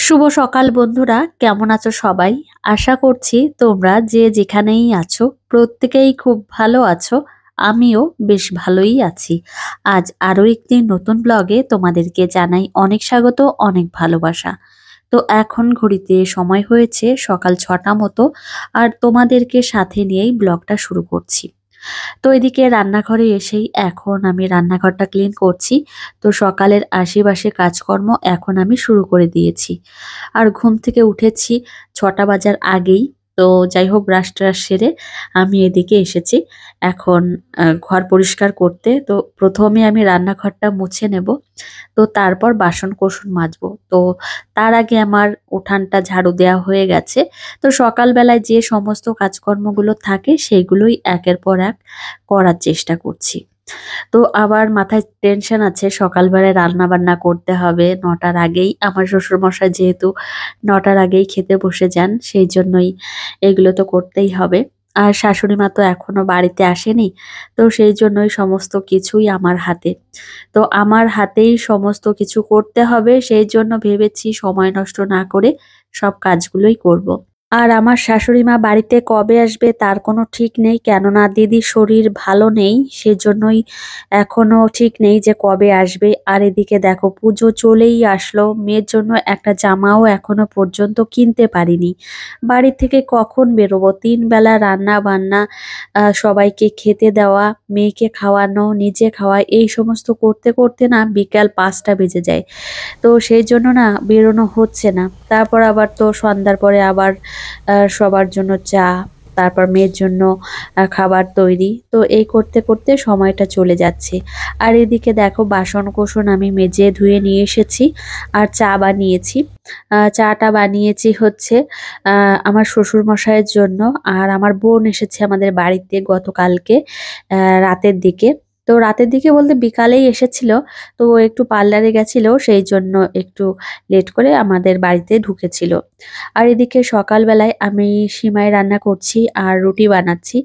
শুভ সকাল বন্ধুরা, কেমন আছো সবাই? আশা করছি তোমরা যে যেখানেই আছো প্রত্যেকেই খুব ভালো আছো। আমিও বেশ ভালোই আছি। আজ আরো একটি নতুন ব্লগে তোমাদেরকে জানাই অনেক স্বাগত, অনেক ভালোবাসা। তো এখন ঘড়িতে সময় হয়েছে সকাল ৬টা মতো, আর তোমাদেরকে সাথে নিয়েই ব্লগটা শুরু করছি। তো এদিকে রান্নাঘরে এসেই এখন আমি রান্নাঘরটা ক্লিন করছি। তো সকালের আশেপাশে কাজকর্ম এখন আমি শুরু করে দিয়েছি। আর ঘুম থেকে উঠেছি ৬টা বাজার আগেই। তো যাই হোক, ব্রাশ ট্রাশ সেরে আমি এদিকে এসেছি এখন ঘর পরিষ্কার করতে। তো প্রথমে আমি রান্নাঘরটা মুছে নেব, তো তারপর বাসন-কোসন মাজবো। তো তার আগে আমার উঠানটা ঝাড়ু দেওয়া হয়ে গেছে। তো সকালবেলায় যে সমস্ত কাজকর্মগুলো থাকে সেইগুলোই একের পর এক করার চেষ্টা করছি। তো আবার মাথায় টেনশন আছে, সকালবেলায় রান্না-বান্না করতে হবে ৯টার আগেই। আমার শ্বশুরমশাই যেহেতু ৯টার আগেই খেতে বসে যান, সেই জন্যই এগুলো তো করতেই হবে। আর শাশুড়ি মা তো এখনো বাড়িতে আসেনি। তো সেই জন্যই সমস্ত কিছুই আমার হাতে। তো আমার হাতেই সমস্ত কিছু করতে হবে, সেই জন্য ভেবেছি সময় নষ্ট না করে সব কাজগুলোই করব। আর আমার শাশুড়ি মা বাড়িতে কবে আসবে তার কোনো ঠিক নেই, কেননা দিদির শরীর ভালো নেই, সেজন্যই এখনো ঠিক নেই যে কবে আসবে। আর এদিকে দেখো পুজো চলেই আসলো, মেয়ের জন্য একটা জামাও এখনো পর্যন্ত কিনতে পারিনি। বাড়ি থেকে কখন বেরোবো, ৩ বেলা রান্না বান্না, সবাইকে খেতে দেওয়া, মেয়েকে খাওয়ানো, নিজে খাওয়া, এই সমস্ত করতে করতে না বিকাল ৫টা বেজে যায়। তো সেই জন্য না বেরোনো হচ্ছে না। তারপর আবার তো সন্ধ্যার পরে আবার সবার জন্য চা, তারপর মেয়ের জন্য খাবার তৈরি। তো এই করতে করতে সময়টা চলে যাচ্ছে। আর এদিকে দেখো বাসন-কোসন আমি মেজে ধুয়ে নিয়ে এসেছি আর চা বানিয়েছি। চাটা বানিয়েছি হচ্ছে আমার শ্বশুরমশাইয়ের জন্য। আর আমার বোন এসেছে আমাদের বাড়িতে গতকালকে রাতের দিকে। তো রাতের দিকে বলতে বিকালেই এসেছিল। তো ও একটু পার্লারে গেছিল, সেই জন্য একটু লেট করে আমাদের বাড়িতে ঢুকেছিল। আর এদিকে সকালবেলায় আমি সিমাই রান্না করছি আর রুটি বানাচ্ছি।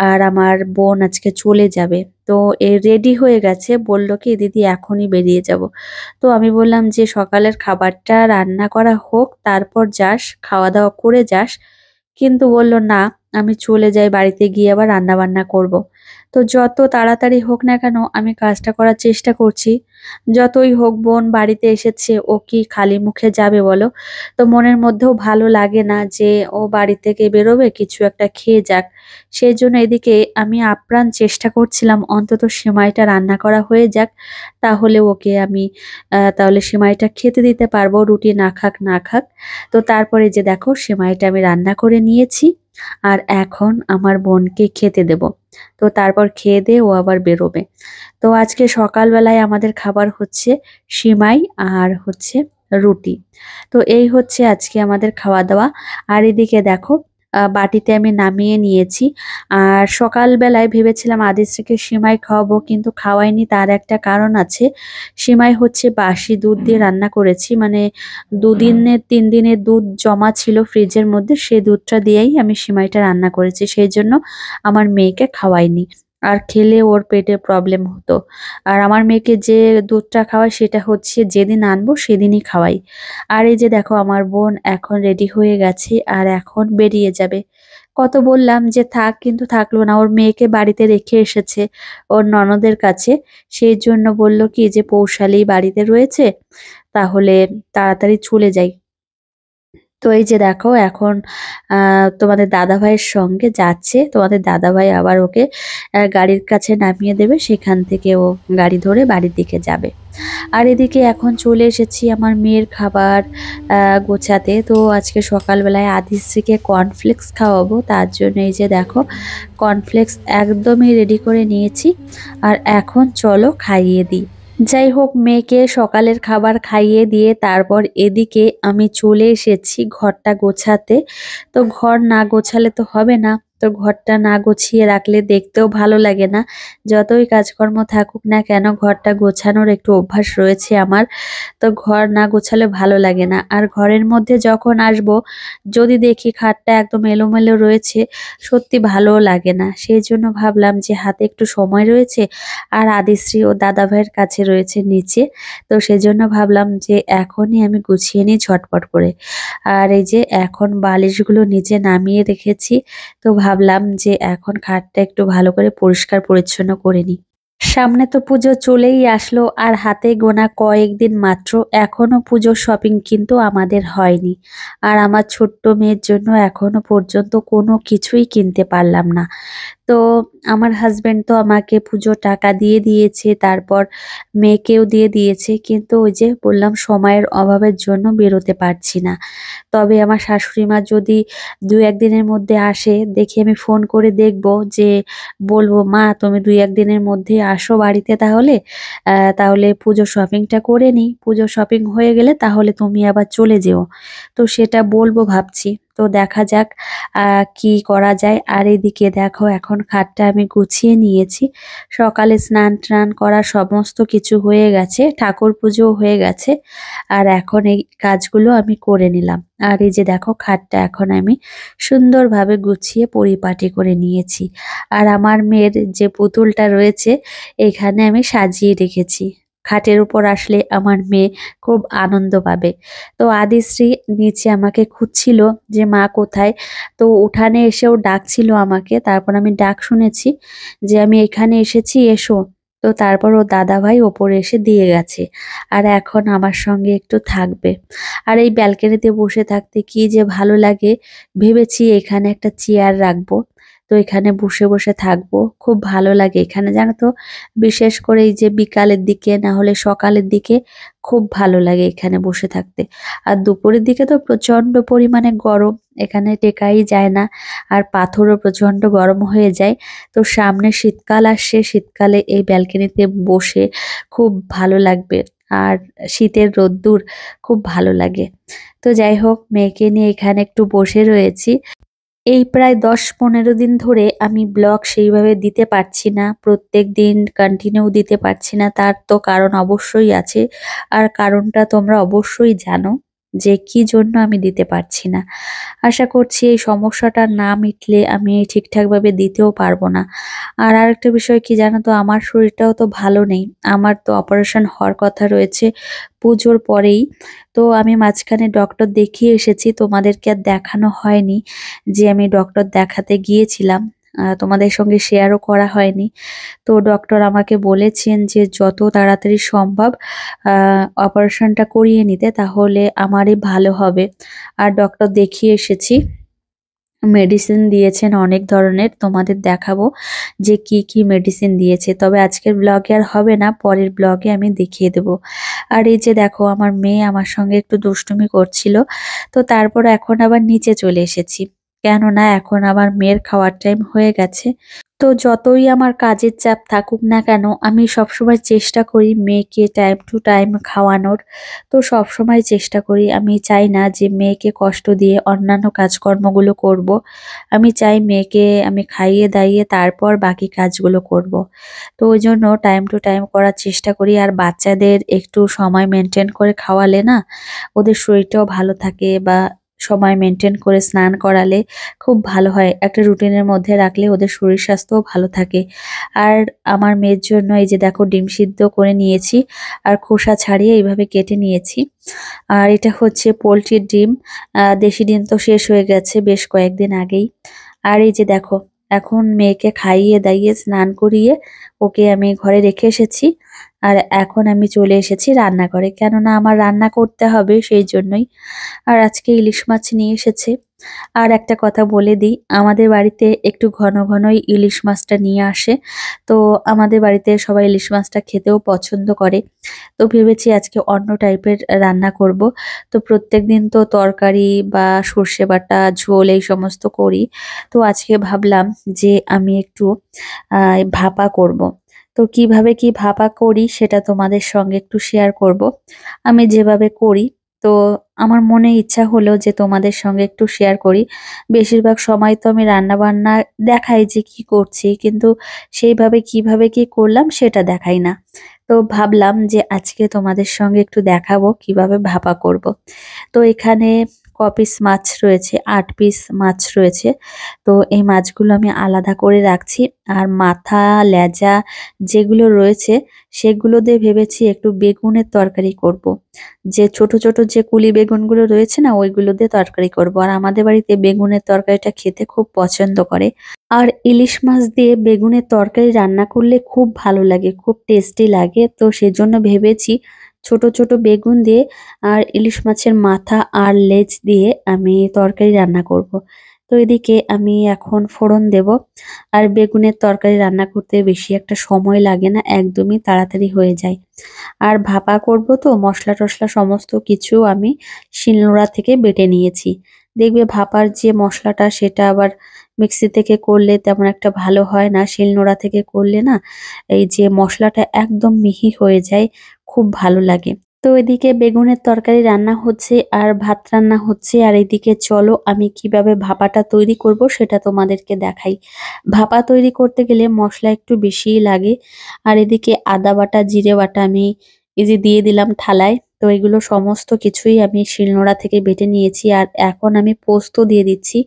আর আমার বোন আজকে চলে যাবে। তো রেডি হয়ে গেছে, বলল কি দিদি এখনই বেরিয়ে যাব। তো আমি বললাম যে সকালের খাবারটা রান্না করা হোক, তারপর যাস, খাওয়া দাওয়া করে যাস। কিন্তু বলল না, আমি চলে যাই, বাড়িতে গিয়ে আবার রান্না বান্না করব। তো যত তাড়াতাড়ি হোক না কেন আমি কাজটা করার চেষ্টা করছি। যতই হোক বোন বাড়িতে এসেছে, ও কি খালি মুখে যাবে বলো? তো মনের মধ্যেও ভালো লাগে না যে ও বাড়ি থেকে বেরোবে, কিছু একটা খেয়ে যাক। সেই জন্য এদিকে আমি আপ্রাণ চেষ্টা করছিলাম অন্তত সেমাইটা রান্না করা হয়ে যাক, তাহলে ওকে আমি তাহলে সেমাইটা খেতে দিতে পারবো, রুটি না খাক না খাক। তো তারপরে যে দেখো সেমাইটা আমি রান্না করে নিয়েছি আর এখন আমার বোনকে খেতে দেব। তো তারপর খেয়ে দিয়ে ও আবার বেরোবে। তো আজকে সকালবেলায় আমাদের খাবার হচ্ছে সিমাই আর হচ্ছে রুটি। তো এই হচ্ছে আজকে আমাদের খাওয়া দাওয়া। আর এদিকে দেখো বাটিতে আমি নামিয়ে নিয়েছি। আর সকালবেলায় ভেবেছিলাম আদিশ্রীকে সিমাই খাওয়াবো, কিন্তু খাওয়াইনি, তার একটা কারণ আছে। সিমাই হচ্ছে বাসি দুধ দিয়ে রান্না করেছি, মানে ২ দিনের ৩ দিনের দুধ জমা ছিল ফ্রিজের মধ্যে, সেই দুধটা দিয়েই আমি সিমাইটা রান্না করেছি, সেই জন্য আমার মেয়েকে খাওয়াইনি। আর খেলে ওর পেটে প্রবলেম হতো। আর আমার মেয়েকে যে দুধটা খাওয়াই সেটা হচ্ছে যেদিন আনবো সেদিনই খাওয়াই। আর এই যে দেখো আমার বোন এখন রেডি হয়ে গেছে আর এখন বেরিয়ে যাবে। কত বললাম যে থাক, কিন্তু থাকলো না, ওর মেয়েকে বাড়িতে রেখে এসেছে ওর ননদের কাছে। সেই জন্য বলল কি যে পৌশালী বাড়িতে রয়েছে, তাহলে তাড়াতাড়ি চলে যাই। তো এই যে দেখো এখন তোমাদের দাদাভাইয়ের সঙ্গে যাচ্ছে। তোমাদের দাদাভাই আবার ওকে গাড়ির কাছে নামিয়ে দেবে, সেখান থেকে ও গাড়ি ধরে বাড়ির দিকে যাবে। আর এদিকে এখন চলে এসেছি আমার মেয়ের খাবার গোছাতে। তো আজকে সকালবেলায় আদিশ্রীকে কর্নফ্লেক্স খাওয়াবো, তার জন্য এই যে দেখো কর্নফ্লেক্স একদমই রেডি করে নিয়েছি। আর এখন চলো খাইয়ে দিই। যাই হোক, মেয়েকে সকালের খাবার খাইয়ে দিয়ে তারপর এদিকে আমি চলে এসেছি ঘরটা গোছাতে। তো ঘর না গোছালে তো হবে না, তো ঘরটা না গুছিয়ে রাখলে দেখতেও ভালো লাগে না। যতই কাজকর্ম থাকুক না কেন ঘরটা গোছানোর একটু অভ্যাস রয়েছে আমার। তো ঘর না গোছালে ভালো লাগে না। আর ঘরের মধ্যে যখন আসবো যদি দেখি খাটটা একদম এলোমেলো রয়েছে, সত্যি ভালোও লাগে না। সেজন্য ভাবলাম যে হাতে একটু সময় রয়েছে আর আদিশ্রী ও দাদাভাইয়ের কাছে রয়েছে নিচে। তো সেজন্য ভাবলাম যে এখনই আমি গুছিয়ে নিই ঝটপট করে। আর এই যে এখন বালিশগুলো নিচে নামিয়ে রেখেছি। তো ভাবলাম যে এখন খাটটা একটু ভালো করে পরিষ্কার পরিচ্ছন্ন করে নিই। সামনে তো পুজো চলেই আসলো আর হাতে গোনা কয়েকদিন মাত্র। এখনো পুজোর শপিং কিন্তু আমাদের হয়নি। আর আমার ছোট্ট মেয়ের জন্য এখনো পর্যন্ত কোনো কিছুই কিনতে পারলাম না। তো আমার হাসবেন্ড তো আমাকে পুজোর টাকা দিয়ে দিয়েছে, তারপর মেয়েকেও দিয়ে দিয়েছে, কিন্তু ওই যে বললাম সময়ের অভাবের জন্য বেরোতে পারছি না। তবে আমার শাশুড়ি মা যদি ২-১ দিনের মধ্যে আসে, দেখি আমি ফোন করে দেখব, যে বলবো মা তুমি ২-১ দিনের মধ্যে আসো বাড়িতে, তাহলে পুজো শপিংটা করে নিই, পুজো শপিং হয়ে গেলে তাহলে তুমি আবার চলে যেও। তো সেটা বলবো ভাবছি। তো দেখা যাক কি করা যায়। আর এদিকে দেখো এখন খাটটা আমি গুছিয়ে নিয়েছি। সকালে স্নান টান করা সমস্ত কিছু হয়ে গেছে, ঠাকুর পুজো হয়ে গেছে। আর এখন এই কাজগুলো আমি করে নিলাম। আর এই যে দেখো খাটটা এখন আমি সুন্দরভাবে গুছিয়ে পরিপাটি করে নিয়েছি। আর আমার মেয়ের যে পুতুলটা রয়েছে এখানে আমি সাজিয়ে রেখেছি। খাটের উপর আসলে আমার মেয়ে খুব আনন্দ পাবে। তো আদিশ্রী নিচে আমাকে খুঁজছিল যে মা কোথায়। তো উঠানে এসেও ডাকছিল আমাকে, তারপর আমি ডাক শুনেছি যে আমি এখানে এসেছি, এসো। তো তারপর ও দাদাভাই ওপরে এসে দিয়ে গেছে। আর এখন আমার সঙ্গে একটু থাকবে। আর এই ব্যালকনিতে বসে থাকতে কি যে ভালো লাগে। ভেবেছি এখানে একটা চেয়ার রাখবো। তো এখানে বসে বসে থাকবো, খুব ভালো লাগে এখানে, জানো তো। বিশেষ করে এই যে বিকালের দিকে না হলে সকালের দিকে খুব ভালো লাগে এখানে বসে থাকতে। আর দুপুরের দিকে তো প্রচন্ড পরিমাণে গরম, এখানে টেকাই যায় না। আর পাথরও প্রচন্ড গরম হয়ে যায়। তো সামনে শীতকাল আসছে, শীতকালে এই ব্যালকনিতে বসে খুব ভালো লাগবে। আর শীতের রোদ্দুর খুব ভালো লাগে। তো যাই হোক, মেয়েকে নিয়ে এখানে একটু বসে রয়েছি। এই প্রায় ১০-১৫ দিন ধরে আমি ব্লগ সেইভাবে দিতে পারছি না, প্রত্যেক দিন কন্টিনিউ দিতে পারছি না। তার তো কারণ অবশ্যই আছে। আর কারণটা তোমরা অবশ্যই জানো যে কি জন্য আমি দিতে পারছি না। আশা করছি এই সমস্যাটা না মিটলে আমি ঠিকঠাকভাবে দিতেও পারবো না। আর আরেকটা বিষয় কি জানো তো, আমার শরীরটাও তো ভালো নেই। আমার তো অপারেশন হওয়ার কথা রয়েছে পুজোর পরেই। তো আমি মাঝখানে ডক্টর দেখিয়ে এসেছি, তোমাদেরকে আর দেখানো হয়নি যে আমি ডক্টর দেখাতে গিয়েছিলাম। তোমাদের সঙ্গে শেয়ারও করা হয়নি। তো ডক্টর আমাকে বলেছেন যে যত তাড়াতাড়ি সম্ভব অপারেশনটা করিয়ে নিতে, তাহলে আমারই ভালো হবে। আর ডক্টর দেখিয়ে এসেছি, মেডিসিন দিয়েছেন অনেক ধরনের, তোমাদের দেখাবো যে কি কি মেডিসিন দিয়েছে। তবে আজকের ব্লগে আর হবে না, পরের ব্লগে আমি দেখিয়ে দেব। আর এই যে দেখো আমার মেয়ে আমার সঙ্গে একটু দুষ্টুমি করছিল। তো তারপর এখন আবার নিচে চলে এসেছি, কেননা এখন আমার মেয়ের খাওয়ার টাইম হয়ে গেছে। তো যতই আমার কাজের চাপ থাকুক না কেন, আমি সবসময় চেষ্টা করি মেয়েকে টাইম টু টাইম খাওয়ানোর। তো সবসময় চেষ্টা করি, আমি চাই না যে মেয়েকে কষ্ট দিয়ে অন্যান্য কাজকর্মগুলো করব। আমি চাই মেয়েকে আমি খাইয়ে দাইয়ে তারপর বাকি কাজগুলো করব। তো ওই জন্য টাইম টু টাইম করার চেষ্টা করি। আর বাচ্চাদের একটু সময় মেনটেন করে খাওয়ালে না ওদের শরীরটাও ভালো থাকে, বা সময় মেনটেন করে স্নান করালে খুব ভালো হয়। একটা রুটিনের মধ্যে রাখলে ওদের শরীর স্বাস্থ্যও ভালো থাকে। আর আমার মেয়ের জন্য এই যে দেখো ডিম সিদ্ধ করে নিয়েছি আর খোসা ছাড়িয়ে এইভাবে কেটে নিয়েছি। আর এটা হচ্ছে পোলট্রির ডিম। দেশি ডিম তো শেষ হয়ে গেছে বেশ কয়েকদিন আগেই। আর এই যে দেখো এখন মেয়েকে খাইয়ে দাইয়ে স্নান করিয়ে ওকে আমি ঘরে রেখে এসেছি। আর এখন আমি চলে এসেছি রান্নাঘরে, কেননা আমার রান্না করতে হবে সেই জন্যই। আর আজকে ইলিশ মাছ নিয়ে এসেছে। আর একটা কথা বলে দিই, আমাদের বাড়িতে একটু ঘন ঘনই ইলিশ মাছটা নিয়ে আসে। তো আমাদের বাড়িতে সবাই ইলিশ মাছটা খেতেও পছন্দ করে। তো ভেবেছি আজকে অন্য টাইপের রান্না করব। তো প্রত্যেকদিন তো তরকারি বা সর্ষে বাটা ঝোল এই সমস্ত করি। তো আজকে ভাবলাম যে আমি একটু ভাপা করব। তো কিভাবে কি ভাপা করি সেটা তোমাদের সঙ্গে একটু শেয়ার করব। আমি যেভাবে করি তো আমার মনে ইচ্ছা হলো যে তোমাদের সঙ্গে একটু শেয়ার করি। বেশিরভাগ সময় তো আমি রান্না-বান্না দেখাই যে কি করছি, কিন্তু সেইভাবে কিভাবে কি করলাম সেটা দেখাই না। তো ভাবলাম যে আজকে তোমাদের সঙ্গে একটু দেখাবো কিভাবে ভাপা করব। তো এখানে পিস মাছ রয়েছে, ৮ পিস মাছ রয়েছে। তো এই মাছগুলো আমি আলাদা করে রাখছি। আর মাথা, লেজা যেগুলো রয়েছে সেগুলো দিয়ে ভেবেছি একটু বেগুনের তরকারি করব। যে ছোট, ছোট যে কুলি বেগুনগুলো রয়েছে না ওইগুলো দিয়ে তরকারি করব। আর আমাদের বাড়িতে বেগুনের তরকারিটা খেতে খুব পছন্দ করে। আর ইলিশ মাছ দিয়ে বেগুনের তরকারি রান্না করলে খুব ভালো লাগে, খুব টেস্টি লাগে। তো সেজন্য ভেবেছি ছোট, ছোট বেগুন দিয়ে আর ইলিশ মাছের মাথা আর লেজ দিয়ে আমি তরকারি রান্না করব। তো এদিকে আমি এখন ফোড়ন দেব। আর বেগুনের তরকারি রান্না করতে বেশি একটা সময় লাগে না, একদমই তাড়াতাড়ি হয়ে যায়। আর ভাপা করব তো মশলা-টশলা সমস্ত কিছু আমি শিলনোড়া থেকে বেটে নিয়েছি। দেখবে ভাপার যে মশলাটা সেটা আবার মিক্সি থেকে করলে তেমন একটা ভালো হয় না। শিলনোড়া থেকে করলে না এই যে মশলাটা একদম মিহি হয়ে যায়, খুব ভালো লাগে। তো এদিকে বেগুনের তরকারি রান্না হচ্ছে আর ভাত রান্না হচ্ছে। আর এদিকে চলো আমি কিভাবে ভাপাটা তৈরি করব সেটা তোমাদেরকে দেখাই। ভাপা তৈরি করতে গেলে মশলা একটু বেশিই লাগে। আর এদিকে আদা বাটা, জিরে বাটা আমি এই যে দিয়ে দিলাম থালায়। তো এগুলো সমস্ত কিছুই আমি শিলনোড়া থেকে বেটে নিয়েছি। আর এখন আমি পোস্ত দিয়ে দিচ্ছি।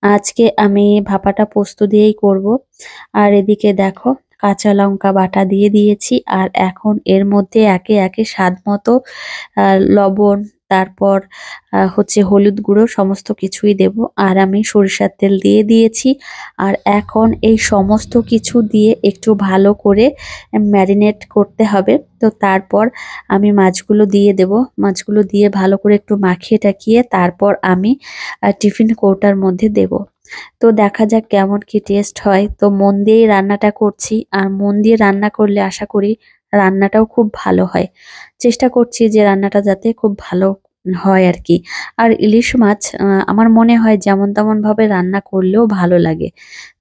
আজকে আমি ভাপাটা পোস্ত দিয়েই করব। আর এদিকে দেখো কাঁচা লঙ্কা বাটা দিয়ে দিয়েছি। আর এখন এর মধ্যে একে একে স্বাদ মতো লবণ, তারপর হচ্ছে হলুদ গুঁড়ো সমস্ত কিছুই দেব। আর আমি সরিষার তেল দিয়ে দিয়েছি। আর এখন এই সমস্ত কিছু দিয়ে একটু ভালো করে ম্যারিনেট করতে হবে। তো তারপর আমি মাছগুলো দিয়ে দেব। মাছগুলো দিয়ে ভালো করে একটু মাখিয়ে টাখিয়ে তারপর আমি টিফিন কৌটার মধ্যে দেব। তো দেখা যাক কেমন কি টেস্ট হয়। তো মন দিয়েই রান্নাটা করছি। আর মন দিয়ে রান্না করলে আশা করি রান্নাটাও খুব ভালো হয়। চেষ্টা করছি যে রান্নাটা যাতে খুব ভালো হয় আর কি। আর ইলিশ মাছ আমার মনে হয় যেমন তেমন ভাবে রান্না করলেও ভালো লাগে।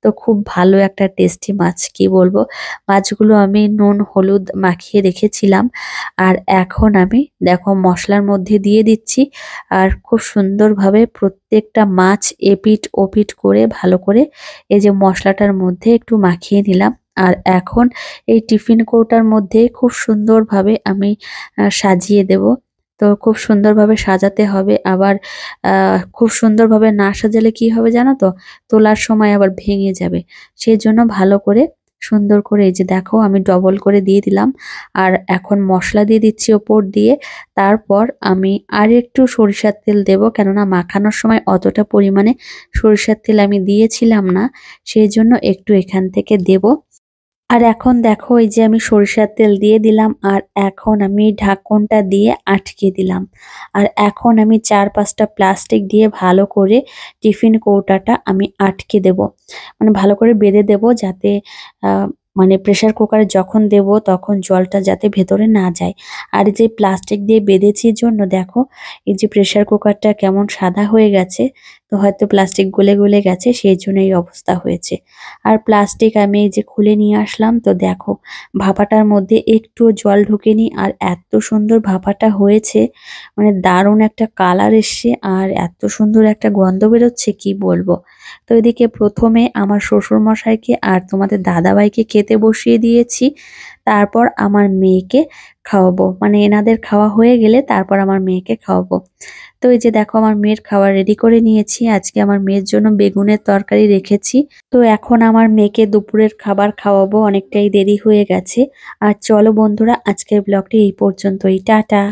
তো খুব ভালো একটা টেস্টি মাছ, কি বলবো। মাছগুলো আমি নুন হলুদ মাখিয়ে রেখেছিলাম। আর এখন আমি দেখো মশলার মধ্যে দিয়ে দিচ্ছি। আর খুব সুন্দরভাবে প্রত্যেকটা মাছ এপিঠ ওপিঠ করে ভালো করে এই যে মশলাটার মধ্যে একটু মাখিয়ে নিলাম। আর এখন এই টিফিন কৌটার মধ্যে খুব সুন্দরভাবে আমি সাজিয়ে দেব। তো খুব সুন্দরভাবে সাজাতে হবে। আবার খুব সুন্দরভাবে না সাজালে কি হবে জানো তো? তোলার সময় আবার ভেঙে যাবে। সেজন্য ভালো করে সুন্দর করে এই যে দেখো আমি ডবল করে দিয়ে দিলাম। আর এখন মসলা দিয়ে দিচ্ছি ওপর দিয়ে। তারপর আমি আরেকটু সরিষার তেল দেব, কেননা মাখানোর সময় অতটা পরিমাণে সরিষার তেল আমি দিয়েছিলাম না, সেই জন্য একটু এখান থেকে দেব। আর এখন দেখো এই যে আমি সরিষার তেল দিয়ে দিলাম। আর এখন আমি ঢাকনটা দিয়ে আটকে দিলাম। আর এখন আমি ৪-৫টা প্লাস্টিক দিয়ে ভালো করে টিফিন কৌটাটা আমি আটকে দেব, মানে ভালো করে বেঁধে দেব, যাতে মানে প্রেসার কুকারে যখন দেব তখন জলটা যাতে ভেতরে না যায়। আর এই যে প্লাস্টিক দিয়ে বেঁধেছি জন্য দেখো এই যে প্রেসার কুকারটা কেমন সাদা হয়ে গেছে। তো হয়তো প্লাস্টিক গলে গলে গেছে, সেই জন্য এই অবস্থা হয়েছে। আর প্লাস্টিক আমি এই যে খুলে নিয়ে আসলাম। তো দেখো ভাপাটার মধ্যে একটুও জল ঢোকেনি। আর এত সুন্দর ভাপাটা হয়েছে, মানে দারুণ একটা কালার এসছে আর এত সুন্দর একটা গন্ধ বেরোচ্ছে, কি বলবো। তো এদিকে প্রথমে আমার শ্বশুর মশাইকে আর তোমাদের দাদাভাইকে খেতে বসিয়ে দিয়েছি। তারপর আমার মেয়েকে খাওয়াবো, মানে এনাদের খাওয়া হয়ে গেলে তারপর আমার মেয়েকে খাওয়াবো। তো এই যে দেখো আমার মেয়ের খাবার রেডি করে নিয়েছি। আজকে আমার মেয়ের জন্য বেগুনের তরকারি রেখেছি। তো এখন আমার মেয়েকে দুপুরের খাবার খাওয়াবো, অনেকটাই দেরি হয়ে গেছে। আর চলো বন্ধুরা, আজকের ব্লগটি এই পর্যন্তই। টাটা।